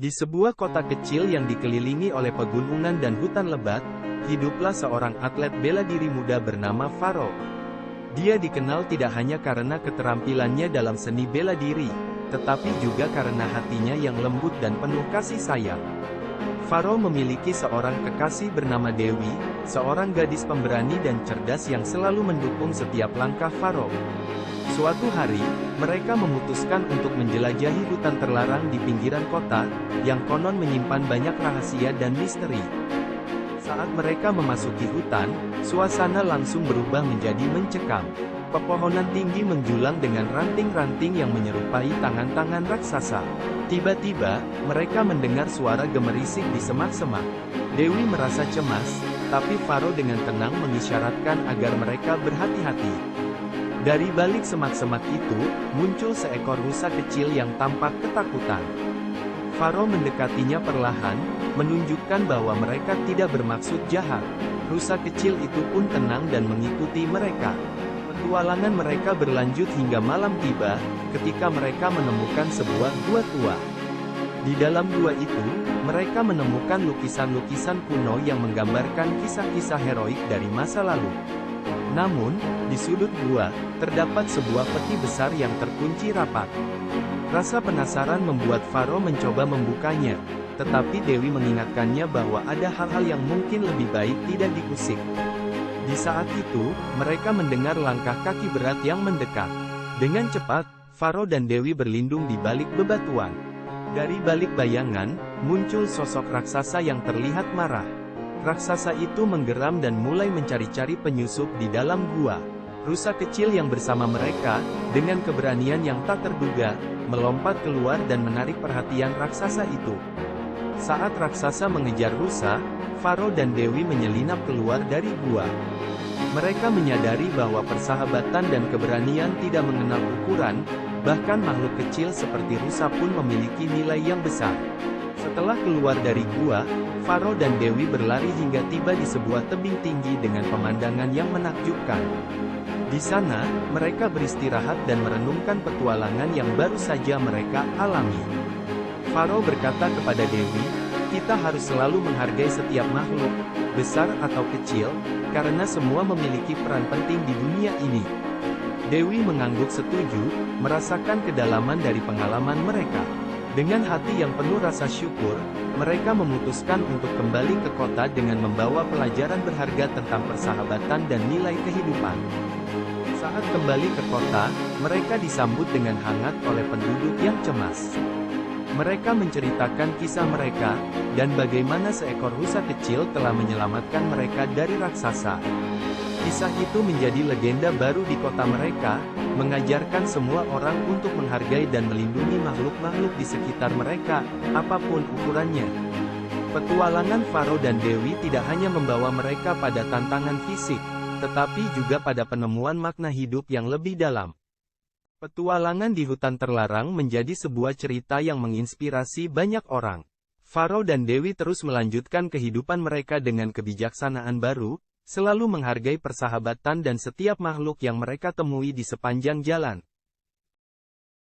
Di sebuah kota kecil yang dikelilingi oleh pegunungan dan hutan lebat, hiduplah seorang atlet bela diri muda bernama Faro. Dia dikenal tidak hanya karena keterampilannya dalam seni bela diri, tetapi juga karena hatinya yang lembut dan penuh kasih sayang. Faro memiliki seorang kekasih bernama Dewi, seorang gadis pemberani dan cerdas yang selalu mendukung setiap langkah Faro. Suatu hari, mereka memutuskan untuk menjelajahi hutan terlarang di pinggiran kota, yang konon menyimpan banyak rahasia dan misteri. Saat mereka memasuki hutan, suasana langsung berubah menjadi mencekam. Pepohonan tinggi menjulang dengan ranting-ranting yang menyerupai tangan-tangan raksasa. Tiba-tiba, mereka mendengar suara gemerisik di semak-semak. Dewi merasa cemas, tapi Faro dengan tenang mengisyaratkan agar mereka berhati-hati. Dari balik semak-semak itu, muncul seekor rusa kecil yang tampak ketakutan. Faro mendekatinya perlahan, menunjukkan bahwa mereka tidak bermaksud jahat. Rusa kecil itu pun tenang dan mengikuti mereka. Petualangan mereka berlanjut hingga malam tiba, ketika mereka menemukan sebuah gua tua. Di dalam gua itu, mereka menemukan lukisan-lukisan kuno yang menggambarkan kisah-kisah heroik dari masa lalu. Namun, di sudut gua, terdapat sebuah peti besar yang terkunci rapat. Rasa penasaran membuat Faro mencoba membukanya, tetapi Dewi mengingatkannya bahwa ada hal-hal yang mungkin lebih baik tidak diusik. Di saat itu, mereka mendengar langkah kaki berat yang mendekat. Dengan cepat, Faro dan Dewi berlindung di balik bebatuan. Dari balik bayangan, muncul sosok raksasa yang terlihat marah. Raksasa itu menggeram dan mulai mencari-cari penyusup di dalam gua. Rusa kecil yang bersama mereka, dengan keberanian yang tak terduga, melompat keluar dan menarik perhatian raksasa itu. Saat raksasa mengejar rusa, Faro dan Dewi menyelinap keluar dari gua. Mereka menyadari bahwa persahabatan dan keberanian tidak mengenal ukuran, bahkan makhluk kecil seperti rusa pun memiliki nilai yang besar. Setelah keluar dari gua, Faro dan Dewi berlari hingga tiba di sebuah tebing tinggi dengan pemandangan yang menakjubkan. Di sana, mereka beristirahat dan merenungkan petualangan yang baru saja mereka alami. Faro berkata kepada Dewi, "Kita harus selalu menghargai setiap makhluk, besar atau kecil, karena semua memiliki peran penting di dunia ini." Dewi mengangguk setuju, merasakan kedalaman dari pengalaman mereka. Dengan hati yang penuh rasa syukur, mereka memutuskan untuk kembali ke kota dengan membawa pelajaran berharga tentang persahabatan dan nilai kehidupan. Saat kembali ke kota, mereka disambut dengan hangat oleh penduduk yang cemas. Mereka menceritakan kisah mereka, dan bagaimana seekor rusa kecil telah menyelamatkan mereka dari raksasa. Kisah itu menjadi legenda baru di kota mereka, mengajarkan semua orang untuk menghargai dan melindungi makhluk-makhluk di sekitar mereka, apapun ukurannya. Petualangan Faro dan Dewi tidak hanya membawa mereka pada tantangan fisik, tetapi juga pada penemuan makna hidup yang lebih dalam. Petualangan di hutan terlarang menjadi sebuah cerita yang menginspirasi banyak orang. Faro dan Dewi terus melanjutkan kehidupan mereka dengan kebijaksanaan baru, selalu menghargai persahabatan dan setiap makhluk yang mereka temui di sepanjang jalan.